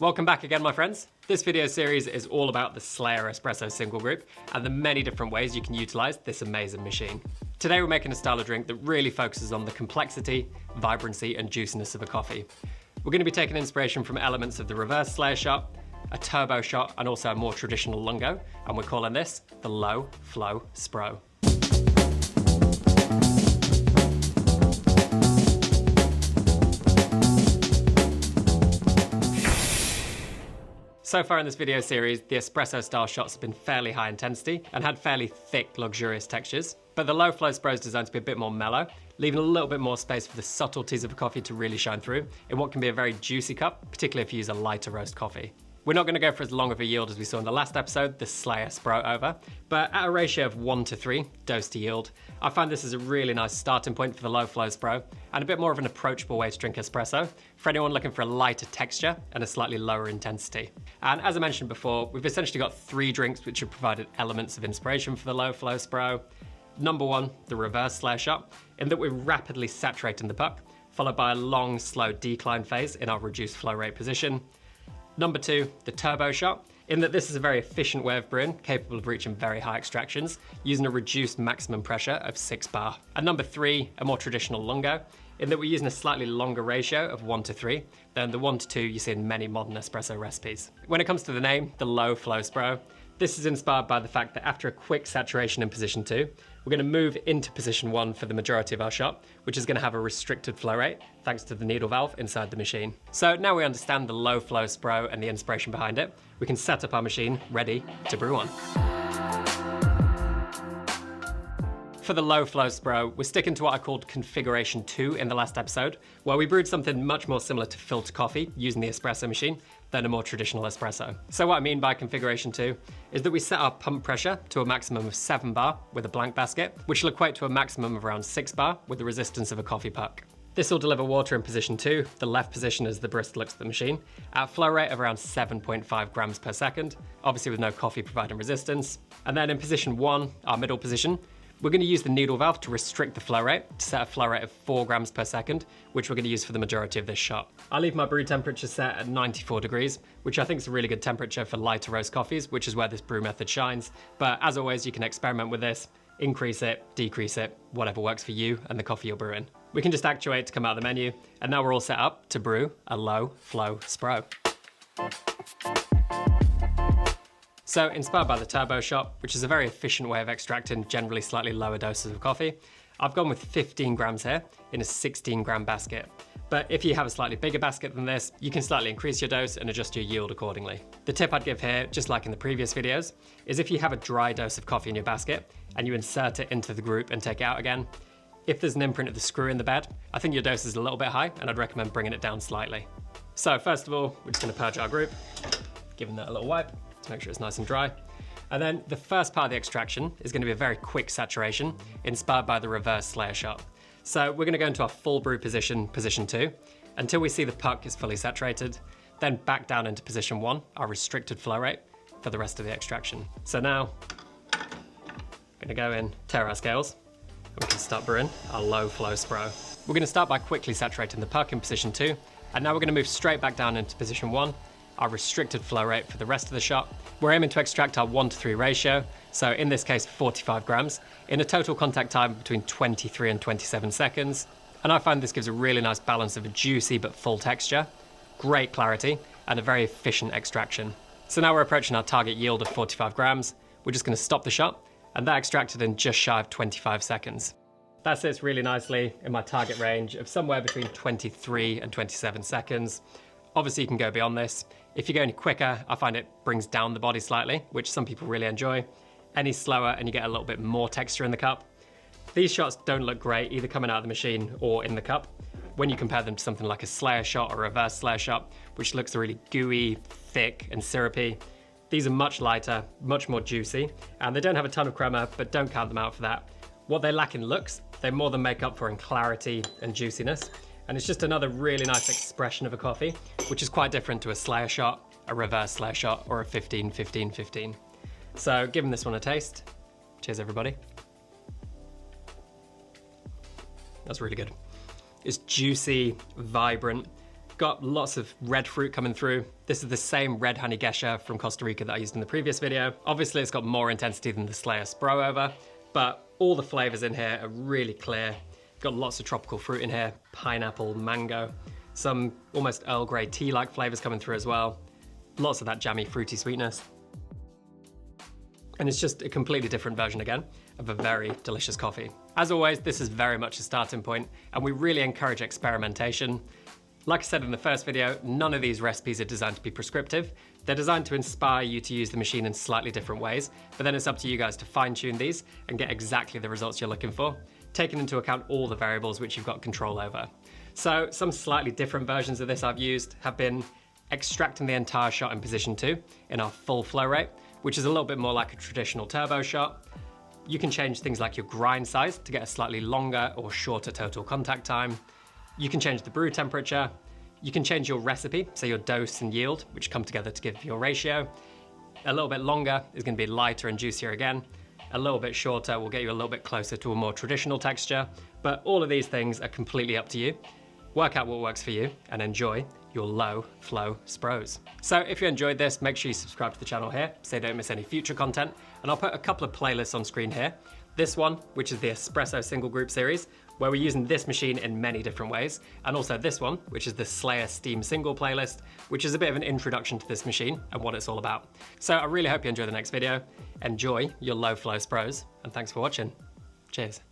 Welcome back again, my friends. This video series is all about the Slaleor espresso single group and the many different ways you can utilize this amazing machine. Today we're making a style of drink that really focuses on the complexity, vibrancy, and juiciness of a coffee. We're going to be taking inspiration from elements of the reverse Slaleor shot, a turbo shot, and also a more traditional lungo, and we're calling this the Low Flow Spro. So far in this video series, the espresso style shots have been fairly high intensity and had fairly thick, luxurious textures. But the Low Flow Spro is designed to be a bit more mellow, leaving a little bit more space for the subtleties of a coffee to really shine through in what can be a very juicy cup, particularly if you use a lighter roast coffee. We're not going to go for as long of a yield as we saw in the last episode, the Slaleor Spro over, but at a ratio of 1:3 dose to yield, I find this is a really nice starting point for the Low Flow Spro and a bit more of an approachable way to drink espresso for anyone looking for a lighter texture and a slightly lower intensity. And as I mentioned before, we've essentially got 3 drinks which have provided elements of inspiration for the Low Flow Spro. Number 1, the reverse Slaleor shot, in that we're rapidly saturating the puck, followed by a long, slow decline phase in our reduced flow rate position. Number 2, the turbo shot, in that this is a very efficient way of brewing, capable of reaching very high extractions, using a reduced maximum pressure of 6 bar. And number 3, a more traditional lungo, in that we're using a slightly longer ratio of 1:3 than the 1:2 you see in many modern espresso recipes. When it comes to the name, the Low Flow Spro, this is inspired by the fact that after a quick saturation in position 2, we're going to move into position 1 for the majority of our shot, which is going to have a restricted flow rate thanks to the needle valve inside the machine. So now we understand the Low Flow Spro and the inspiration behind it, we can set up our machine ready to brew on. For the Low Flow Spro, we're sticking to what I called configuration 2 in the last episode, where we brewed something much more similar to filter coffee using the espresso machine than a more traditional espresso. So what I mean by configuration 2 is that we set our pump pressure to a maximum of 7 bar with a blank basket, which will equate to a maximum of around 6 bar with the resistance of a coffee puck. This will deliver water in position 2, the left position as the barista looks at the machine, at a flow rate of around 7.5 grams per second, obviously with no coffee providing resistance. And then in position 1, our middle position, we're going to use the needle valve to restrict the flow rate to set a flow rate of 4 grams per second, which we're going to use for the majority of this shot. I'll leave my brew temperature set at 94 degrees, which I think is a really good temperature for lighter roast coffees, which is where this brew method shines. But as always, you can experiment with this, increase it, decrease it, whatever works for you and the coffee you're brewing. We can just actuate to come out of the menu, and now we're all set up to brew a Low Flow Spro. So, inspired by the turbo shot, which is a very efficient way of extracting generally slightly lower doses of coffee, I've gone with 15 grams here in a 16 gram basket. But if you have a slightly bigger basket than this, you can slightly increase your dose and adjust your yield accordingly. The tip I'd give here, just like in the previous videos, is if you have a dry dose of coffee in your basket and you insert it into the group and take it out again, if there's an imprint of the screw in the bed, I think your dose is a little bit high and I'd recommend bringing it down slightly. So first of all, we're just going to purge our group, giving that a little wipe to make sure it's nice and dry. And then the first part of the extraction is going to be a very quick saturation, inspired by the reverse Slaleor shot. So we're going to go into our full brew position, position 2, until we see the puck is fully saturated, then back down into position 1, our restricted flow rate, for the rest of the extraction. So now, I'm going to go in, tear our scales, and we can start brewing our Low Flow Spro. We're going to start by quickly saturating the puck in position 2, and now we're going to move straight back down into position 1, our restricted flow rate for the rest of the shot. We're aiming to extract our 1:3 ratio, so in this case 45 grams, in a total contact time between 23 and 27 seconds. And I find this gives a really nice balance of a juicy but full texture, great clarity, and a very efficient extraction. So now we're approaching our target yield of 45 grams. We're just going to stop the shot, and that extracted in just shy of 25 seconds. That sits really nicely in my target range of somewhere between 23 and 27 seconds. Obviously you can go beyond this. If you go any quicker, I find it brings down the body slightly, which some people really enjoy. Any slower and you get a little bit more texture in the cup. These shots don't look great either coming out of the machine or in the cup when you compare them to something like a Slaleor shot or a reverse Slaleor shot, which looks really gooey, thick and syrupy. These are much lighter, much more juicy, and they don't have a ton of crema, but don't count them out for that. What they lack in looks, they more than make up for in clarity and juiciness. And it's just another really nice expression of a coffee, which is quite different to a Slaleor shot, a reverse Slaleor shot, or a 15-15-15. So giving this one a taste. Cheers, everybody. That's really good. It's juicy, vibrant, got lots of red fruit coming through. This is the same red honey geisha from Costa Rica that I used in the previous video. Obviously it's got more intensity than the Slow Spro over, but all the flavors in here are really clear. Got lots of tropical fruit in here, pineapple, mango, some almost Earl Grey tea-like flavors coming through as well. Lots of that jammy, fruity sweetness. And it's just a completely different version again of a very delicious coffee. As always, this is very much a starting point, and we really encourage experimentation. Like I said in the first video, none of these recipes are designed to be prescriptive. They're designed to inspire you to use the machine in slightly different ways, but then it's up to you guys to fine-tune these and get exactly the results you're looking for, taking into account all the variables which you've got control over. So some slightly different versions of this I've used have been extracting the entire shot in position 2 in our full flow rate, which is a little bit more like a traditional turbo shot. You can change things like your grind size to get a slightly longer or shorter total contact time. You can change the brew temperature. You can change your recipe, so your dose and yield, which come together to give your ratio. A little bit longer is going to be lighter and juicier again. A little bit shorter will get you a little bit closer to a more traditional texture, but all of these things are completely up to you. Work out what works for you and enjoy your low flow Spros. So if you enjoyed this, make sure you subscribe to the channel here so you don't miss any future content. And I'll put a couple of playlists on screen here. This one, which is the Espresso single group series, where we're using this machine in many different ways. And also this one, which is the Slayer Steam single playlist, which is a bit of an introduction to this machine and what it's all about. So I really hope you enjoy the next video. Enjoy your low flow Spros, and thanks for watching. Cheers.